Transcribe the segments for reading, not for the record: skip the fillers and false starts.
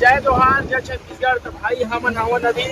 जय जोहार जय छत्तीसगढ़। तो भाई हम हवन अभी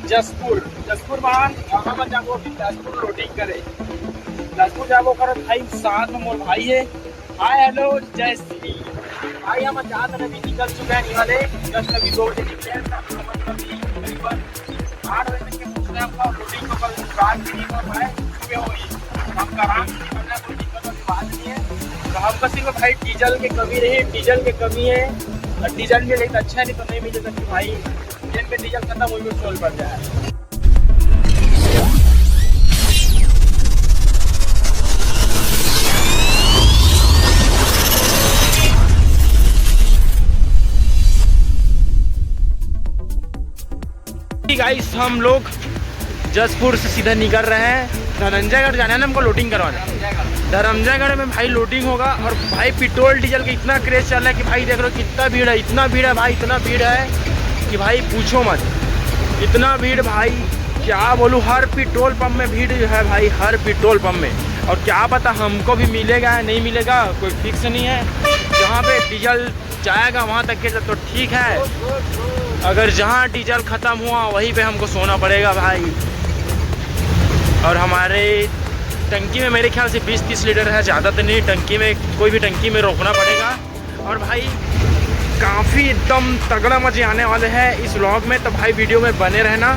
जसपुर जसपुर महान हम जाबो बिलासपुर लोडिंग करे। बिलासपुर जाबो करो भाई, साथ में मोर भाई है। हाय हेलो जय श्री भाई। हम जात अभी निकल चुके हैं वाले, जस्ट अभी 2 बजे निकले हैं। हम अभी करीबन 8 बजे तक के पहुंच रहे हैं। अपना लोडिंग को कल रात भी नहीं हो पाए, सुबह हुई। हम आराम से निकलना, कोई दिक्कत वाली बात नहीं है। तो हमको सिर्फ भाई डीजल की कमी रही, डीजल की कमी है। और डीजल मिले तो अच्छा, नहीं तो नहीं मिले तो कि भाई ट्रेन में डीजल खत्म हुई में टोल पड़ जाए। गाइस हम लोग जसपुर से सीधा निकल रहे हैं। धनंजयगढ़ जाना है ना हमको, लोडिंग करवाना। धनंजयगढ़ में भाई लोडिंग होगा। और भाई पेट्रोल डीजल का इतना क्रेज चल रहा है कि भाई देख लो कितना भीड़ है, इतना भीड़ है भाई, इतना भीड़ है कि भाई पूछो मत। इतना भीड़ भाई क्या बोलूँ, हर पेट्रोल पंप में भीड़ है भाई, हर पेट्रोल पंप में। और क्या पता हमको भी मिलेगा या नहीं मिलेगा, कोई फिक्स नहीं है। जहाँ पे डीजल जाएगा वहाँ तक के तो ठीक है, अगर जहाँ डीजल ख़त्म हुआ वहीं पे हमको सोना पड़ेगा भाई। और हमारे टंकी में मेरे ख्याल से 20-30 लीटर है, ज़्यादा तो नहीं। टंकी में कोई भी टंकी में रोकना पड़ेगा। और भाई काफ़ी एकदम तगड़ा मजे आने वाले हैं इस व्लॉग में, तो भाई वीडियो में बने रहना।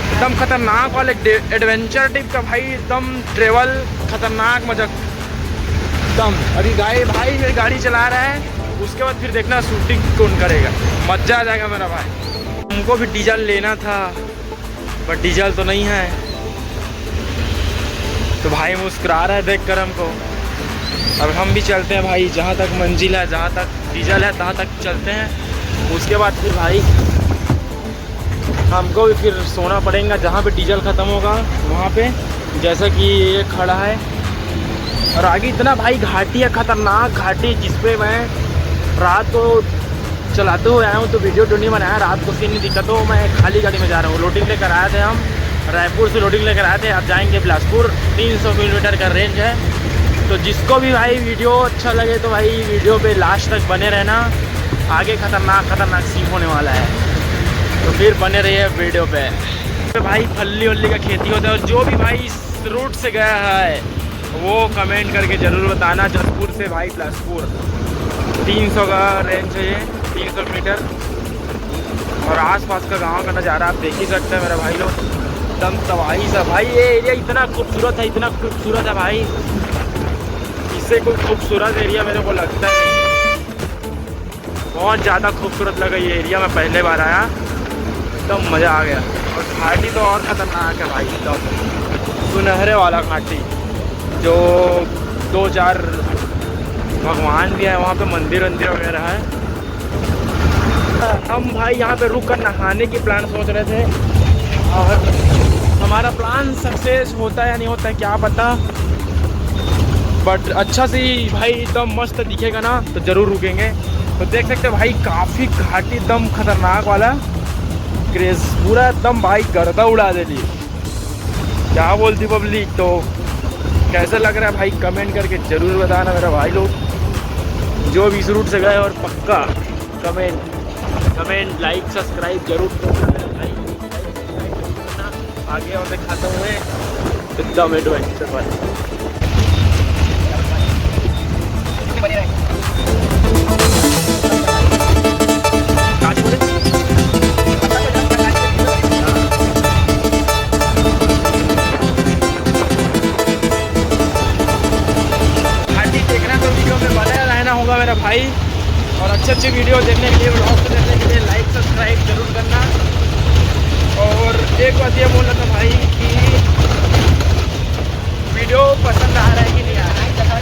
एकदम खतरनाक वाले एडवेंचर टाइप का भाई, एकदम ट्रेवल खतरनाक मजा एकदम। अभी भाई मेरी गाड़ी चला रहा है, उसके बाद फिर देखना शूटिंग कौन करेगा, मजा आ जाएगा मेरा भाई। हमको भी डीजल लेना था बट डीजल तो नहीं है, तो भाई मुस्कुरा रहा है देखकर हमको। अब हम भी चलते हैं भाई, जहाँ तक मंजिल है, जहाँ तक डीजल है तहाँ तक चलते हैं। उसके बाद फिर भाई हमको भी फिर सोना पड़ेगा जहाँ पे डीजल ख़त्म होगा वहाँ पे, जैसा कि ये खड़ा है। और आगे इतना भाई घाटी है, खतरनाक घाटी, जिसपे मैं रात को चलाते हुए आया हूँ, तो वीडियो तो नहीं बनाया। रात को सीन नहीं दिखा, तो मैं खाली गाड़ी में जा रहा हूँ। लोडिंग लेकर आए थे हम, रायपुर से लोडिंग लेकर आए थे। अब जाएंगे बिलासपुर, 300 किलोमीटर का रेंज है। तो जिसको भी भाई वीडियो अच्छा लगे तो भाई वीडियो पे लास्ट तक बने रहना, आगे खतरनाक सीन होने वाला है, तो फिर बने रहिए वीडियो पे। तो भाई फल्ली वल्ली का खेती होता है, और जो भी भाई इस रूट से गया है वो कमेंट करके ज़रूर बताना। जसपुर से भाई बिलासपुर 300 का रेंज है ये, 300 मीटर। और आसपास का गांव का नज़ारा आप देख ही सकते हैं मेरा भाई लोग, एकदम तबाही सा भाई। ये एरिया इतना खूबसूरत है, इतना खूबसूरत है भाई, इससे कोई खूबसूरत एरिया मेरे को लगता है नहीं। बहुत ज़्यादा खूबसूरत लगा ये एरिया, मैं पहले बार आया, एकदम मज़ा आ गया। और घाटी तो और ख़तरनाक है भाई, एकदम सुनहरे वाला घाटी, जो 2-4 भगवान भी है वहाँ पे, मंदिर वगैरह है। हम भाई यहाँ पे रुक कर नहाने की प्लान सोच रहे थे, और हमारा प्लान सक्सेस होता है या नहीं होता है क्या पता, बट अच्छा से भाई एकदम मस्त दिखेगा ना तो ज़रूर रुकेंगे। तो देख सकते हैं भाई काफ़ी घाटी, एकदम खतरनाक वाला क्रेज, पूरा एकदम भाई गर्दा उड़ा दे ली। क्या बोलती पब्लिक, तो कैसा लग रहा है भाई कमेंट करके ज़रूर बताना मेरा भाई लोग, जो भी इस रूट से गए। और पक्का कमेंट लाइक सब्सक्राइब जरूर करना भाई, आगे और दिखाता हूँ मैं एकदम एडवेंचर वाला। होगा मेरा भाई, और अच्छे वीडियो देखने के लिए, व्लॉग को देखने के लिए लाइक सब्सक्राइब जरूर करना। और एक बात ये बोलना था भाई कि वीडियो पसंद आ रहा है कि नहीं आ रहा है।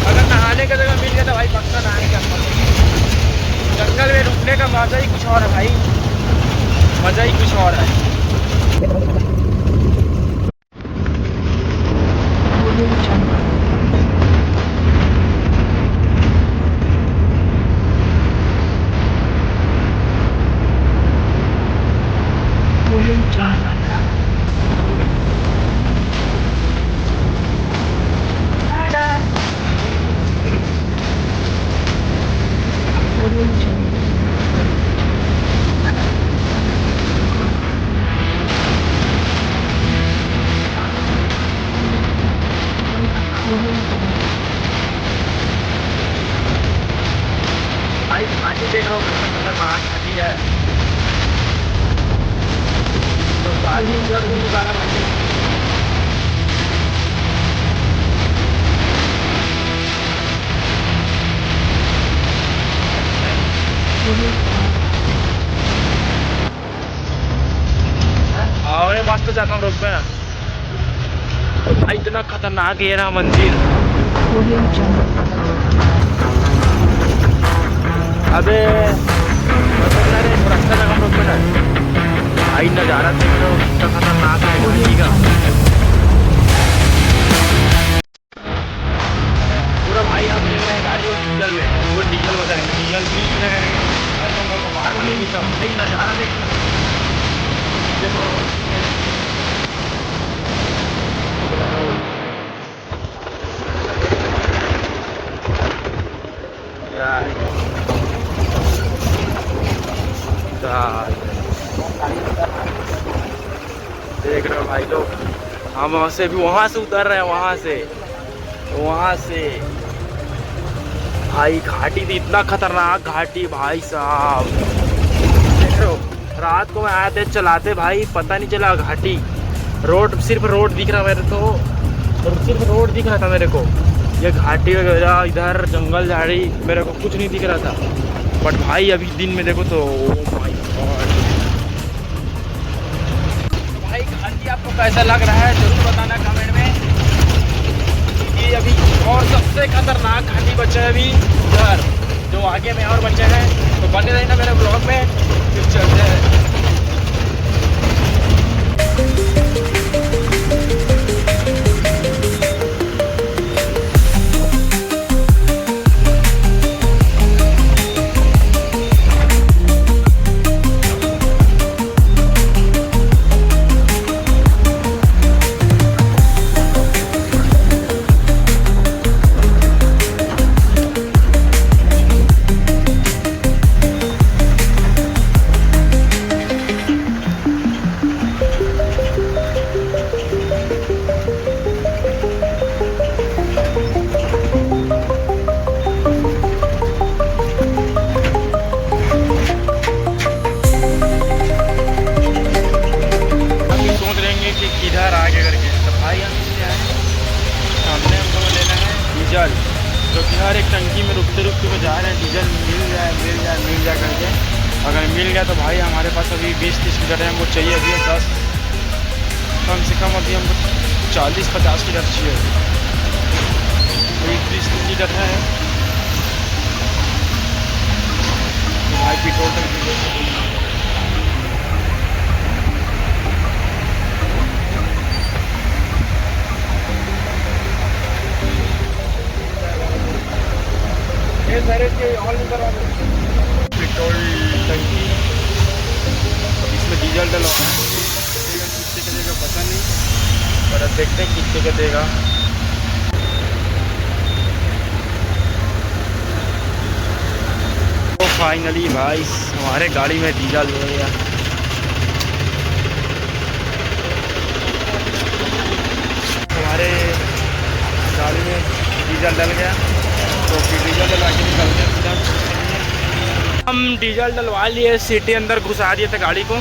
अगर नहाने का जगह मिल गया तो भाई पक्का नहाएंगे। जंगल में रुकने का मज़ा ही कुछ और है भाई, मज़ा ही कुछ और है। घाटी देख रहा हूँ, खतरनाक घाटी है। तो गाड़ी इधर को निकाला भाई। और मैं बस पे जाता हूँ, रोक पे ना। भाई इतना खतरनाक है ना मंदिर। अबे रास्ता लगा हम लोग पे ना। भाई नज़ारा देख रहे हो कितना खतरनाक है घाटी का। पूरा भाई हम देख रहे हैं गाड़ी और डीजल में, वो डीजल बता रहे हैं, डीजल बीच में है। भाई नज़ारा देखो। देख रहे हो भाई लोग, हम वहाँ से भी वहाँ से उतर रहे हैं, वहाँ से भाई घाटी थी, इतना खतरनाक घाटी भाई साहब। देख रहे हो, रात को मैं आए थे चलाते भाई, पता नहीं चला घाटी। रोड सिर्फ रोड दिख रहा मेरे तो, सिर्फ रोड दिख रहा था मेरे को। ये घाटी वगैरह इधर जंगल झाड़ी मेरे को कुछ नहीं दिख रहा था। बट भाई अभी दिन में देखो तो भाई घाटी आपको कैसा लग रहा है जरूर बताना कमेंट में। कि अभी और सबसे खतरनाक घाटी बचा है अभी इधर, जो आगे में और बचे हैं। तो बने रहना मेरे ब्लॉग में, फिर चलते हैं। किधर आगे करके तो भाई हम सामने हमको लेना है डीजल, जो कि हर एक टंकी में रुकते हुए जा रहे हैं। डीजल मिल जाए करके। अगर मिल गया तो भाई हमारे पास अभी 20-30 लीटर है, हमको चाहिए अभी 10, कम से कम अभी हमको 40-50 लीटर चाहिए। अभी 20 लीटर है तो भाई पेट्रोल टंकी पेट्रोल टंकी, इसमें डीजल डलवाना है। कितने का देगा पता नहीं, पर अब देखते हैं कितने का देगा। तो फाइनली भाई हमारे गाड़ी में डीजल हो गया। हमारे गाड़ी में डीजल डल गया, तो फिर डीजल डलवा के निकलते हैं। हम डीजल डलवा लिए, सिटी अंदर घुसा दिए थे गाड़ी को।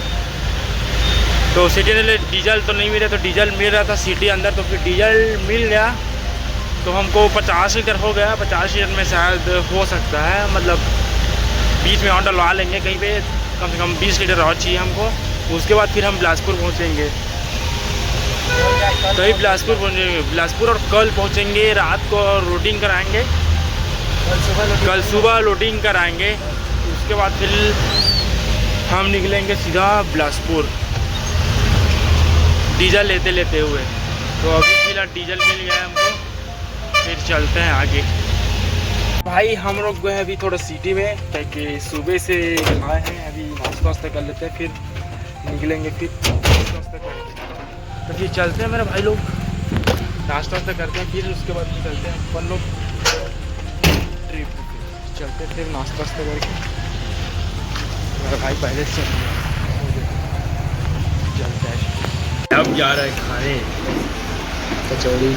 तो सिटी में डीजल तो नहीं मिला, तो डीजल मिल रहा था सिटी अंदर। तो फिर डीजल मिल गया तो हमको 50 लीटर हो गया। 50 लीटर में शायद हो सकता है, मतलब बीच में और डलवा लेंगे कहीं पे, कम से कम 20 लीटर और चाहिए हमको। उसके बाद फिर हम बिलासपुर पहुँचेंगे। तो बिलासपुर और कल पहुँचेंगे, रात को लोडिंग कराएँगे, कल सुबह लोडिंग कराएंगे। उसके बाद फिर हम निकलेंगे सीधा बिलासपुर डीजल लेते हुए। तो अभी फिलहाल डीजल मिल गया है हमको, फिर चलते हैं आगे। भाई हम लोग गए हैं अभी थोड़ा सिटी में, क्योंकि सुबह से आए हैं। अभी नाश्ता कर लेते हैं, फिर निकलेंगे, फिर नाश्ता करेंगे। तो फिर चलते हैं मेरे भाई लोग, नाश्ता करते हैं, फिर उसके बाद निकलते हैं अपन लोग ट्रिप। चलते थे नाश्ता करके, मेरा भाई पहले से चलता है। अब जा रहा है खाने कचौड़ी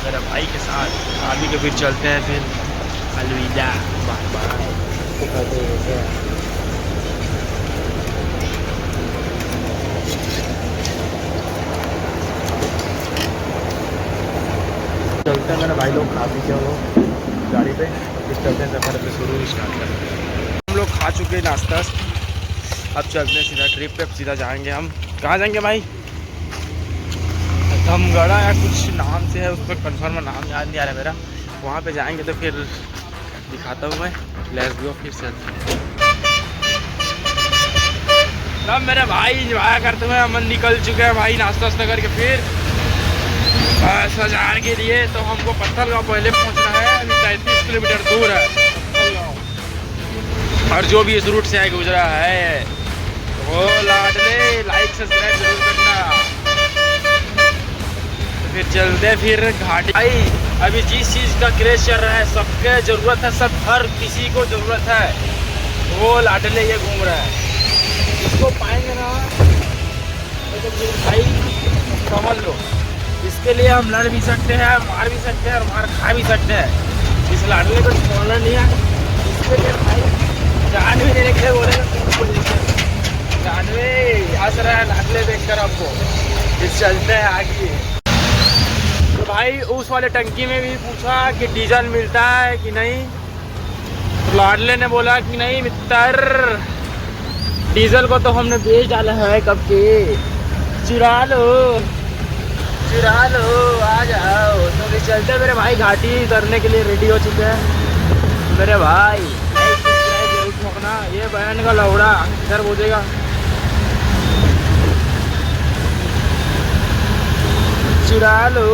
मेरा भाई के साथ। आगे के फिर चलते हैं, फिर अलविदा, बाय बाय। चलते हैं मेरे भाई लोग, खा पी के वो गाड़ी पे फिर चलते हैं, सफ़र पे शुरू स्टार्ट करते हैं। हम लोग खा चुके हैं नाश्ता, अब चलते हैं सीधा ट्रिप पे, सीधा जाएंगे हम। कहाँ जाएंगे भाई? धमगढ़ा या कुछ नाम से है, उस पर कन्फर्म नाम याद नहीं आ रहा मेरा। वहाँ पे जाएंगे तो फिर दिखाता हूँ मैं। लेट्स गो, फिर चलते हैं। तब मेरे भाई इंजॉय करते हुए हम निकल चुके हैं भाई, नाश्ता वास्ता करके फिर सजार के लिए। तो हमको पत्थलगांव पहले पहुंचना है, अभी 33 किलोमीटर दूर है और जो भी इस रूट से आगे गुजरा है वो लाडले लाइक सब्सक्राइब जरूर करना। तो फिर चलते फिर घाटी। भाई अभी जिस चीज़ का क्रेज चल रहा है, सबके ज़रूरत है, सब हर किसी को ज़रूरत है, वो लाडले ये घूम रहा है। इसको पाएंगे ना तो भाई समझ लो, इसके लिए हम लड़ भी सकते हैं, मार भी सकते हैं और मार खा भी सकते हैं। इस लाडले को छोड़ना नहीं है, इसके लिए भाई जान भी देने के लिए बोलेगा, जानवे हंस रहा है लाडले देखकर आपको। इस चलते हैं आगे। तो भाई उस वाले टंकी में भी पूछा कि डीजल मिलता है कि नहीं, तो लाडले ने बोला कि नहीं मित्र, डीजल को तो हमने बेच डाला है कब के, चुरा लो चुरा लो, आ जाओ। तो फिर चलते मेरे भाई, घाटी उतरने के लिए रेडी हो चुके हैं मेरे भाई। जरूर ठोकना, ये बहन का लौड़ा इधर बोलेगा। चुरा लो।